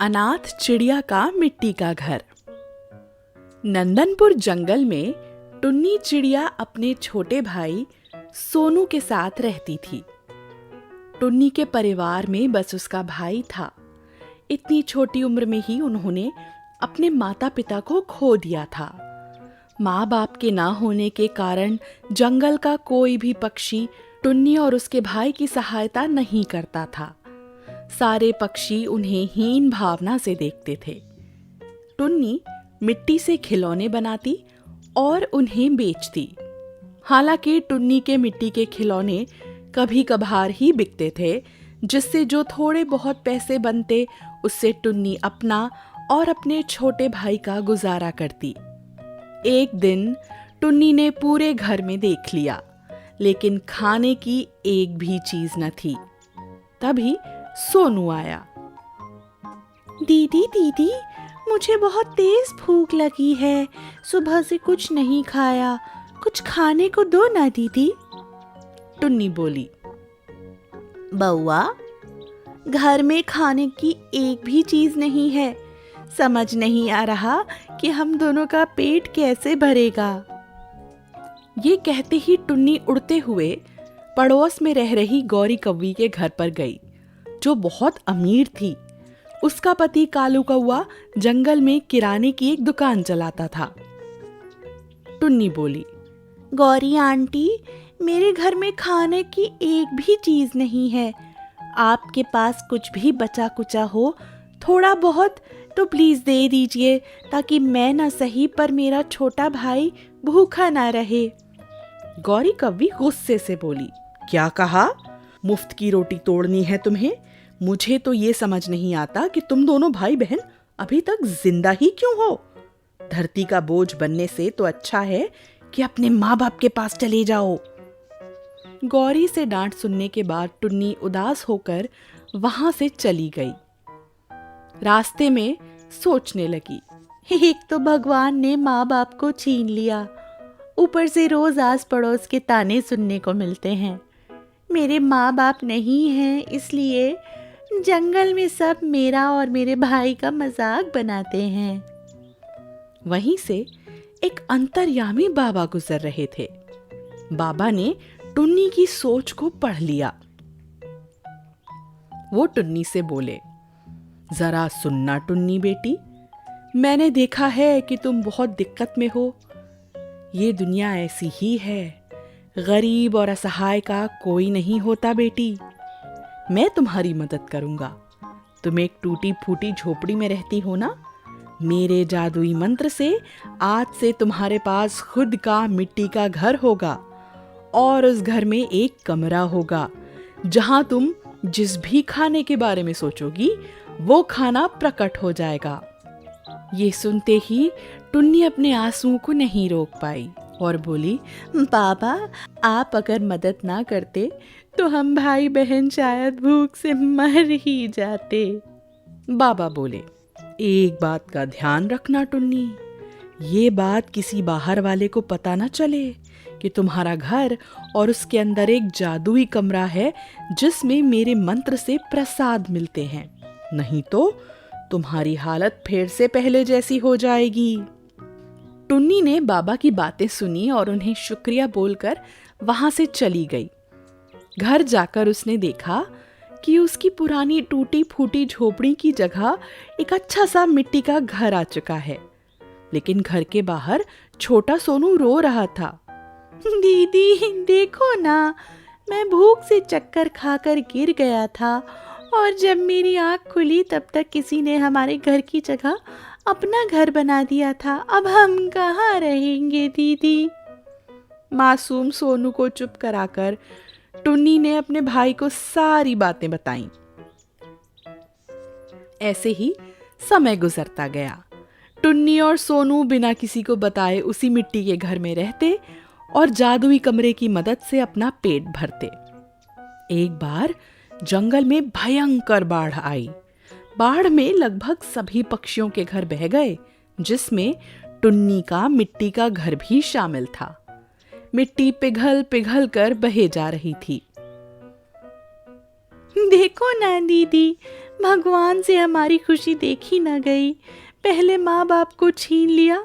अनाथ चिड़िया का मिट्टी का घर। नंदनपुर जंगल में टुन्नी चिड़िया अपने छोटे भाई सोनू के साथ रहती थी। टुन्नी के परिवार में बस उसका भाई था। इतनी छोटी उम्र में ही उन्होंने अपने माता पिता को खो दिया था। माँ बाप के ना होने के कारण जंगल का कोई भी पक्षी टुन्नी और उसके भाई की सहायता नहीं करता था। सारे पक्षी उन्हें हीन भावना से देखते थे। टुन्नी मिट्टी से खिलौने बनाती और उन्हें बेचती। हालांकि टुन्नी के मिट्टी के खिलौने कभी कभार ही बिकते थे, जिससे जो थोड़े बहुत पैसे बनते उससे टुन्नी अपना और अपने छोटे भाई का गुजारा करती। एक दिन टुन्नी ने पूरे घर में देख लिया, लेकिन खाने की एक भी चीज न थी। तभी सोनू आया। दीदी दीदी, मुझे बहुत तेज भूख लगी है। सुबह से कुछ नहीं खाया, कुछ खाने को दो ना दीदी। टुन्नी बोली। बउआ, घर में खाने की एक भी चीज नहीं है। समझ नहीं आ रहा कि हम दोनों का पेट कैसे भरेगा। ये कहते ही टुन्नी उड़ते हुए पड़ोस में रह रही गौरी कौवी के घर पर गई, जो बहुत अमीर थी। उसका पति कालू कौवा जंगल में किराने की एक दुकान चलाता था। टुन्नी बोली, गौरी आंटी, मेरे घर में खाने की एक भी चीज नहीं है। आपके पास कुछ भी बचा कुचा हो, थोड़ा बहुत तो प्लीज दे दीजिए, ताकि मैं ना सही पर मेरा छोटा भाई भूखा ना रहे। गौरी कौवी गुस्से से बोली, क्या कहा? मुफ्त की रोटी तोड़नी है तुम्हें? मुझे तो ये समझ नहीं आता कि तुम दोनों भाई बहन अभी तक जिंदा ही क्यों हो। धरती का बोझ बनने से तो अच्छा है कि अपने माँ बाप के पास चले जाओ। गौरी से डांट सुनने के बाद टुन्नी उदास होकर वहां से चली गई। रास्ते में सोचने लगी, एक तो भगवान ने माँ बाप को छीन लिया, ऊपर से रोज आस पड़ोस के ताने सुनने को मिलते हैं। मेरे माँ बाप नहीं हैं, इसलिए जंगल में सब मेरा और मेरे भाई का मजाक बनाते हैं। वहीं से एक अंतर्यामी बाबा गुजर रहे थे। बाबा ने टुन्नी की सोच को पढ़ लिया। वो टुन्नी से बोले, जरा सुनना टुन्नी बेटी, मैंने देखा है कि तुम बहुत दिक्कत में हो। ये दुनिया ऐसी ही है, गरीब और असहाय का कोई नहीं होता बेटी। मैं तुम्हारी मदद करूंगा। तुम एक टूटी फूटी झोपड़ी में रहती हो ना? मेरे जादुई मंत्र से आज से तुम्हारे पास खुद का मिट्टी का घर होगा, और उस घर में एक कमरा होगा जहां तुम जिस भी खाने के बारे में सोचोगी वो खाना प्रकट हो जाएगा। ये सुनते ही टुन्नी अपने आंसुओं को नहीं रोक पाई और बोली, बाबा, आप अगर मदद ना करते तो हम भाई बहन शायद भूख से मर ही जाते। बाबा बोले, एक बात का ध्यान रखना टुन्नी, ये बात किसी बाहर वाले को पता न चले कि तुम्हारा घर और उसके अंदर एक जादुई कमरा है जिसमें मेरे मंत्र से प्रसाद मिलते हैं, नहीं तो तुम्हारी हालत फिर से पहले जैसी हो जाएगी। टुन्नी ने बाबा की बातें सुनी और उन्हें शुक्रिया बोलकर वहां से चली गई। घर जाकर उसने देखा कि उसकी पुरानी टूटी फूटी झोपड़ी की जगह एक अच्छा सा मिट्टी का घर आ चुका है। लेकिन घर के बाहर छोटा सोनू रो रहा था। दीदी देखो ना, मैं भूख से चक्कर खाकर गिर गया था, और जब मेरी आँख खुली तब तक किसी ने हमारे घर की जगह अपना घर बना दिया था। अब हम कहाँ रहेंगे दीदी? मासूम सोनू को चुप कराकर टुन्नी ने अपने भाई को सारी बातें बताईं। ऐसे ही समय गुजरता गया। टुन्नी और सोनू बिना किसी को बताए उसी मिट्टी के घर में रहते और जादुई कमरे की मदद से अपना पेट भरते। एक बार जंगल में भयंकर बाढ़ आई। बाढ़ में लगभग सभी पक्षियों के घर बह गए, जिसमें टुन्नी का मिट्टी का घर भी शामिल था। मिट्टी पिघल पिघल कर बहे जा रही थी। देखो ना दीदी, भगवान से हमारी खुशी देखी न गई। पहले माँ बाप को छीन लिया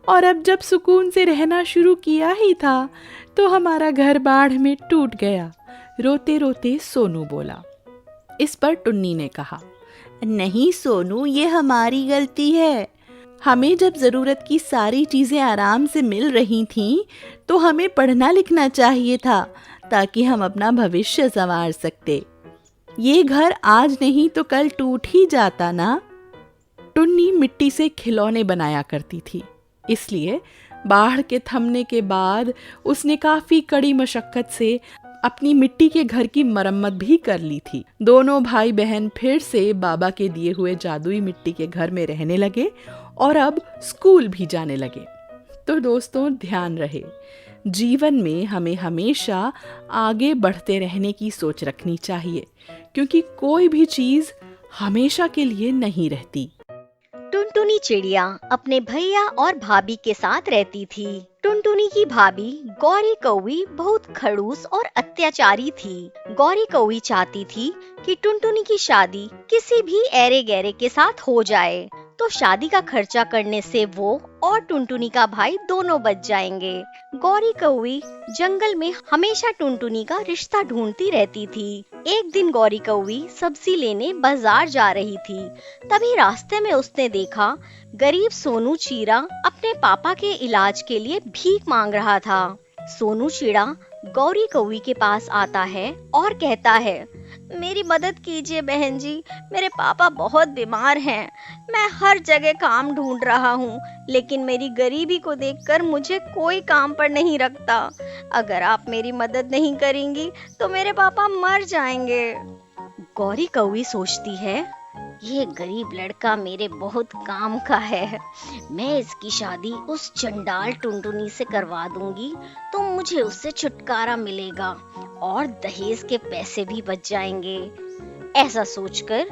और अब जब सुकून से रहना शुरू किया ही था तो हमारा घर बाढ़ में टूट गया। रोते रोते सोनू बोला। इस पर टुन्नी ने कहा, नहीं सोनू, ये हमारी गलती है। हमें जब ज़रूरत की सारी चीज़ें आराम से मिल रही थीं तो हमें पढ़ना लिखना चाहिए था ताकि हम अपना भविष्य संवार सकते। ये घर आज नहीं तो कल टूट ही जाता ना। टुन्नी मिट्टी से खिलौने बनाया करती थी, इसलिए बाढ़ के थमने के बाद उसने काफ़ी कड़ी मशक्कत से अपनी मिट्टी के घर की मरम्मत भी कर ली थी। दोनों भाई बहन फिर से बाबा के दिए हुए जादुई मिट्टी के घर में रहने लगे और अब स्कूल भी जाने लगे। तो दोस्तों, ध्यान रहे, जीवन में हमें हमेशा आगे बढ़ते रहने की सोच रखनी चाहिए, क्योंकि कोई भी चीज हमेशा के लिए नहीं रहती। टुनटुनी चिड़िया अपने भैया और भाभी के साथ रहती थी। टुनटुनी की भाभी गौरी कौवी बहुत खड़ूस और अत्याचारी थी। गौरी कौवी चाहती थी कि टुनटुनी की शादी किसी भी ऐरे गैरे के साथ हो जाए, तो शादी का खर्चा करने से वो और टुनटुनी का भाई दोनों बच जाएंगे। गौरी कौवी जंगल में हमेशा टुनटुनी का रिश्ता ढूंढती रहती थी। एक दिन गौरी कौवी सब्जी लेने बाजार जा रही थी। तभी रास्ते में उसने देखा गरीब सोनू चीड़ा अपने पापा के इलाज के लिए भीख मांग रहा था। सोनू चीड़ा गौरी कौवी के पास आता है और कहता है, मेरी मदद कीजिए बहन जी, मेरे पापा बहुत बीमार हैं। मैं हर जगह काम ढूंढ रहा हूँ, लेकिन मेरी गरीबी को देखकर मुझे कोई काम पर नहीं रखता। अगर आप मेरी मदद नहीं करेंगी तो मेरे पापा मर जाएंगे। गौरी कौवी सोचती है, ये गरीब लड़का मेरे बहुत काम का है। मैं इसकी शादी उस चंडाल टुनटुनी से करवा दूंगी तो मुझे उससे छुटकारा मिलेगा और दहेज के पैसे भी बच जाएंगे। ऐसा सोचकर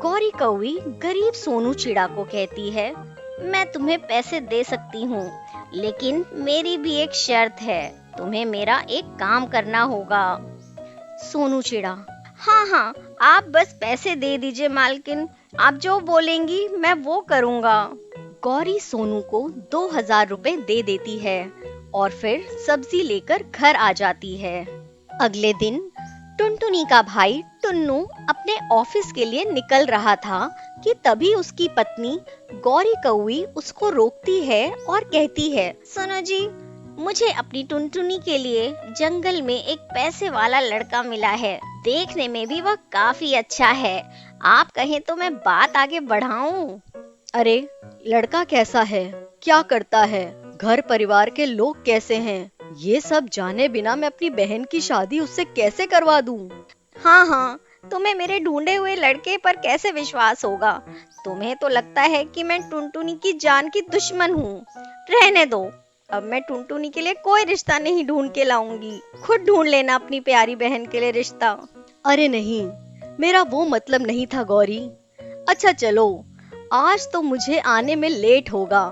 गौरी कौवी गरीब सोनू चिड़ा को कहती है, मैं तुम्हें पैसे दे सकती हूँ, लेकिन मेरी भी एक शर्त है, तुम्हें मेरा एक काम करना होगा। सोनू चिड़ा, हाँ, आप बस पैसे दे दीजिए मालकिन, आप जो बोलेंगी मैं वो करूँगा। गौरी सोनू को 2000 रुपए दे देती है और फिर सब्जी लेकर घर आ जाती है। अगले दिन टुनटुनी का भाई टुन्नू अपने ऑफिस के लिए निकल रहा था कि तभी उसकी पत्नी गौरी कौवी उसको रोकती है और कहती है, सुनो जी, मुझे अपनी टुनटुनी के लिए जंगल में एक पैसे वाला लड़का मिला है। देखने में भी वह काफी अच्छा है। आप कहें तो मैं बात आगे बढ़ाऊं। अरे, लड़का कैसा है, क्या करता है, घर परिवार के लोग कैसे हैं, ये सब जाने बिना मैं अपनी बहन की शादी उससे कैसे करवा दूं? हाँ, तुम्हें मेरे ढूंढे हुए लड़के पर कैसे विश्वास होगा? तुम्हें तो लगता है कि मैं टुनटुनी की जान की दुश्मन हूँ। रहने दो, अब मैं टुनटुनी के लिए कोई रिश्ता नहीं ढूंढ के लाऊंगी। खुद ढूंढ लेना अपनी प्यारी बहन के लिए रिश्ता। अरे नहीं, मेरा वो मतलब नहीं था गौरी। अच्छा चलो, आज तो मुझे आने में लेट होगा,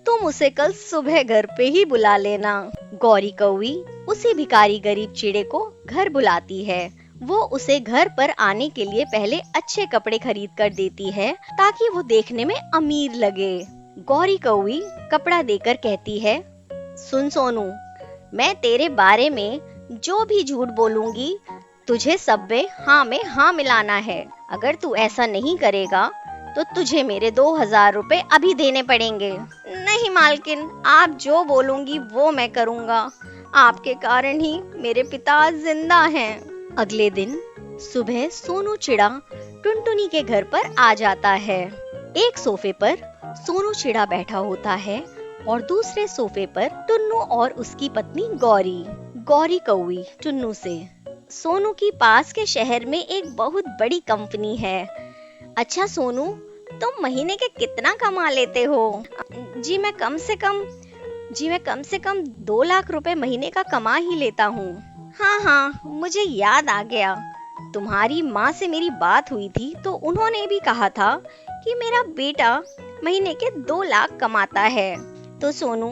तुम उसे कल सुबह घर पे ही बुला लेना। गौरी कौवी उसी भिखारी गरीब चिड़े को घर बुलाती है। वो उसे घर पर आने के लिए पहले अच्छे कपड़े खरीद कर देती है ताकि वो देखने में अमीर लगे। गौरी कौवी कपड़ा देकर कहती है, सुन सोनू, मैं तेरे बारे में जो भी झूठ बोलूंगी तुझे सब में हाँ मिलाना है। अगर तू ऐसा नहीं करेगा तो तुझे मेरे 2000 रुपए अभी देने पड़ेंगे। नहीं मालकिन, आप जो बोलूंगी वो मैं करूंगा। आपके कारण ही मेरे पिता जिंदा हैं। अगले दिन सुबह सोनू चिड़ा टुनटुनी के घर पर आ जाता है। एक सोफे पर सोनू चिड़ा बैठा होता है और दूसरे सोफे पर टुन्नू और उसकी पत्नी गौरी। गौरी कौवी टुन्नू से, सोनू की पास के शहर में एक बहुत बड़ी कंपनी है। अच्छा सोनू, तुम महीने के कितना कमा लेते हो? जी मैं कम से कम 2 लाख रुपए महीने का कमा ही लेता हूँ। हाँ, मुझे याद आ गया, तुम्हारी माँ से मेरी बात हुई थी तो उन्होंने भी कहा था कि मेरा बेटा महीने के 2 लाख कमाता है। तो सोनू,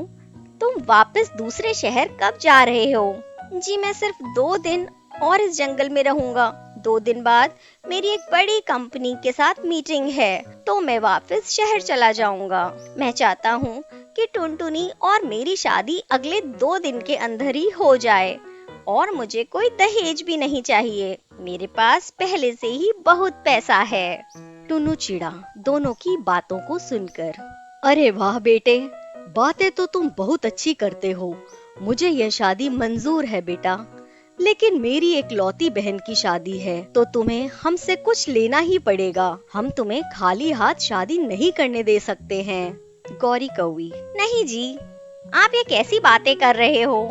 तुम वापस दूसरे शहर कब जा रहे हो? जी मैं सिर्फ 2 दिन और इस जंगल में रहूंगा, 2 दिन बाद मेरी एक बड़ी कंपनी के साथ मीटिंग है, तो मैं वापस शहर चला जाऊंगा। मैं चाहता हूँ कि टुनटुनी और मेरी शादी अगले 2 दिन के अंदर ही हो जाए और मुझे कोई दहेज भी नहीं चाहिए। मेरे पास पहले से ही बहुत पैसा है। टुन्नू चिड़ा दोनों की बातों को सुनकर, अरे वाह बेटे, बातें तो तुम बहुत अच्छी करते हो। मुझे यह शादी मंजूर है बेटा, लेकिन मेरी एक लौती बहन की शादी है, तो तुम्हें हमसे कुछ लेना ही पड़ेगा। हम तुम्हें खाली हाथ शादी नहीं करने दे सकते हैं। गौरी कौवी, नहीं जी, आप ये कैसी बातें कर रहे हो?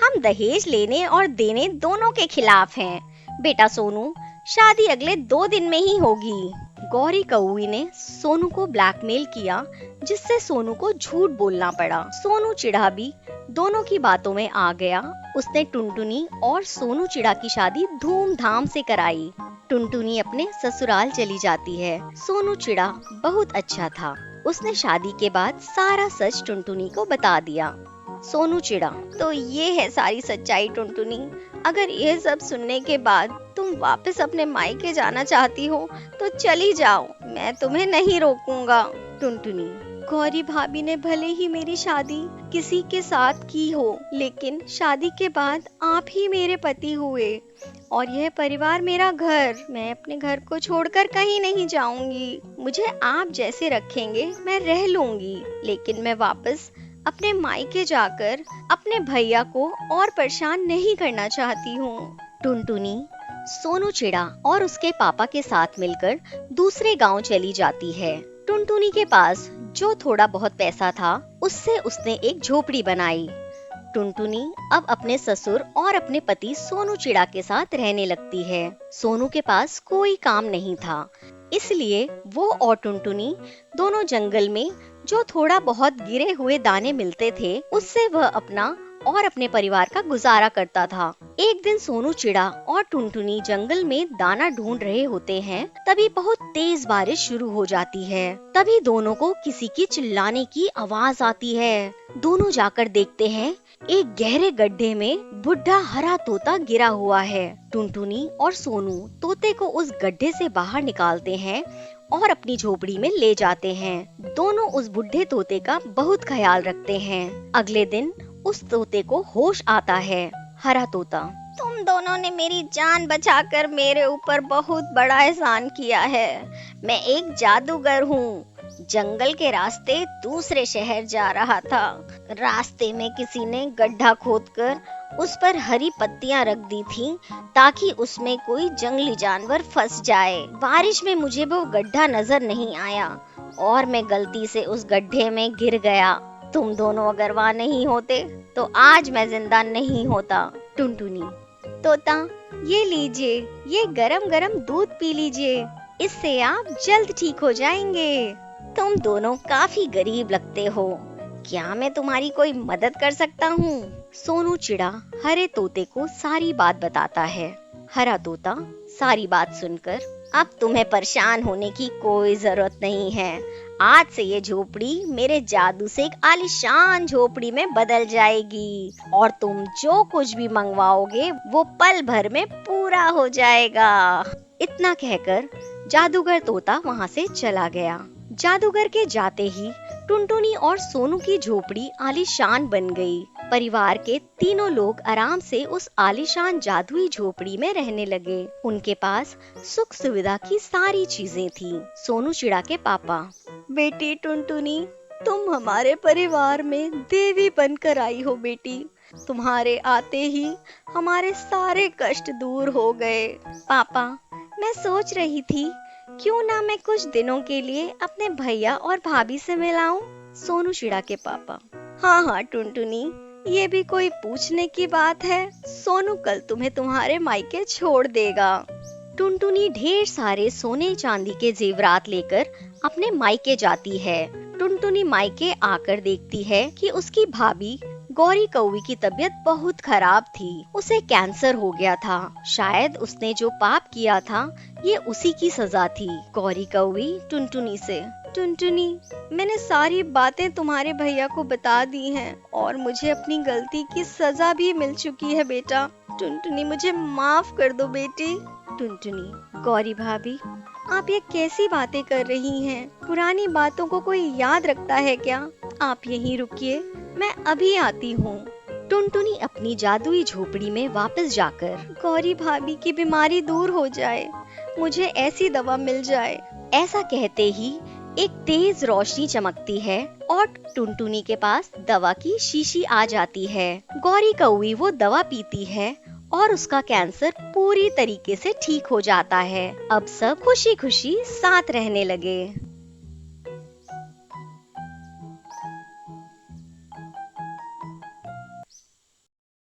हम दहेज लेने और देने दोनों के खिलाफ हैं। बेटा सोनू, शादी अगले 2 दिन में ही होगी। गौरी कौवी ने सोनू को ब्लैकमेल किया, जिससे सोनू को झूठ बोलना पड़ा। सोनू चिड़ा भी दोनों की बातों में आ गया। उसने टुनटुनी और सोनू चिड़ा की शादी धूमधाम से कराई। टुनटुनी अपने ससुराल चली जाती है। सोनू चिड़ा बहुत अच्छा था। उसने शादी के बाद सारा सच टुनटुनी को बता दिया। सोनू चिड़ा, तो ये है सारी सच्चाई टुनटुनी। अगर ये सब सुनने के बाद तुम वापस अपने मायके जाना चाहती हो तो चली जाओ, मैं तुम्हें नहीं रोकूंगा। टुनटुनी, गौरी भाभी ने भले ही मेरी शादी किसी के साथ की हो, लेकिन शादी के बाद आप ही मेरे पति हुए और यह परिवार मेरा घर। मैं अपने घर को छोड़कर कहीं नहीं जाऊंगी। मुझे आप जैसे रखेंगे मैं रह लूंगी, लेकिन मैं वापस अपने मायके जाकर अपने भैया को और परेशान नहीं करना चाहती हूँ। टुनटुनी सोनू चिड़ा और उसके पापा के साथ मिलकर दूसरे गांव चली जाती है। टुनटुनी के पास जो थोड़ा बहुत पैसा था, उससे उसने एक झोपड़ी बनाई। टुनटुनी अब अपने ससुर और अपने पति सोनू चिड़ा के साथ रहने लगती है। सोनू के पास कोई काम नहीं था, इसलिए वो और टुनटुनी दोनों जंगल में जो थोड़ा बहुत गिरे हुए दाने मिलते थे, उससे वह अपना और अपने परिवार का गुजारा करता था। एक दिन सोनू चिड़ा और टुनटुनी जंगल में दाना ढूंढ रहे होते हैं, तभी बहुत तेज बारिश शुरू हो जाती है। तभी दोनों को किसी की चिल्लाने की आवाज आती है। दोनों जाकर देखते हैं, एक गहरे गड्ढे में बुढ़ा हरा तोता गिरा हुआ है। टुनटुनी और सोनू तोते को उस गड्ढे से बाहर निकालते हैं और अपनी झोपड़ी में ले जाते हैं। दोनों उस बुढ़े तोते का बहुत ख्याल रखते हैं। अगले दिन उस तोते को होश आता है। हरा तोता, तुम दोनों ने मेरी जान बचाकर मेरे ऊपर बहुत बड़ा एहसान किया है। मैं एक जादूगर हूँ। जंगल के रास्ते दूसरे शहर जा रहा था। रास्ते में किसी ने गड्ढा खोदकर उस पर हरी पत्तियां रख दी थी, ताकि उसमें कोई जंगली जानवर फंस जाए। बारिश में मुझे वो गड्ढा नजर नहीं आया और मैं गलती से उस गड्ढे में गिर गया। तुम दोनों अगर वहाँ नहीं होते तो आज मैं जिंदा नहीं होता। टुनटुनी, तोता ये लीजिए, ये गरम गरम दूध पी लीजिए, इससे आप जल्द ठीक हो जाएंगे। तुम दोनों काफी गरीब लगते हो, क्या मैं तुम्हारी कोई मदद कर सकता हूँ? सोनू चिड़ा हरे तोते को सारी बात बताता है। हरा तोता सारी बात सुनकर, अब तुम्हें परेशान होने की कोई जरूरत नहीं है। आज से ये झोपड़ी मेरे जादू से एक आलीशान झोपड़ी में बदल जाएगी और तुम जो कुछ भी मंगवाओगे वो पल भर में पूरा हो जाएगा। इतना कहकर जादूगर तोता वहाँ से चला गया। जादूगर के जाते ही टुनटुनी और सोनू की झोपड़ी आलीशान बन गई। परिवार के तीनों लोग आराम से उस आलीशान जादुई झोपड़ी में रहने लगे। उनके पास सुख सुविधा की सारी चीजें थी। सोनू चिड़ा के पापा, बेटी टुनटुनी, तुम हमारे परिवार में देवी बनकर आई हो बेटी। तुम्हारे आते ही हमारे सारे कष्ट दूर हो गए। पापा, मैं सोच रही थी क्यों ना मैं कुछ दिनों के लिए अपने भैया और भाभी से मिलाऊं। सोनू चिड़ा के पापा, हाँ टुनटुनी, ये भी कोई पूछने की बात है। सोनू कल तुम्हें तुम्हारे मायके छोड़ देगा। टुनटुनी ढेर सारे सोने चांदी के जेवरात लेकर अपने मायके जाती है। टुनटुनी मायके आकर देखती है कि उसकी भाभी गौरी कौवी की तबीयत बहुत खराब थी। उसे कैंसर हो गया था। शायद उसने जो पाप किया था ये उसी की सजा थी। गौरी कौवी टुनटुनी से, टुनटुनी, मैंने सारी बातें तुम्हारे भैया को बता दी हैं और मुझे अपनी गलती की सजा भी मिल चुकी है बेटा। टुनटुनी, मुझे माफ कर दो बेटी। टुनटुनी, गौरी भाभी, आप ये कैसी बातें कर रही हैं? पुरानी बातों को कोई याद रखता है क्या? आप यहीं रुकिए, मैं अभी आती हूँ। टुनटुनी अपनी जादुई झोपड़ी में वापस जाकर गौरी भाभी की बीमारी दूर हो जाए, मुझे ऐसी दवा मिल जाए। ऐसा कहते ही एक तेज रोशनी चमकती है और टुनटुनी के पास दवा की शीशी आ जाती है। गौरी कौवी वो दवा पीती है और उसका कैंसर पूरी तरीके से ठीक हो जाता है। अब सब खुशी खुशी साथ रहने लगे।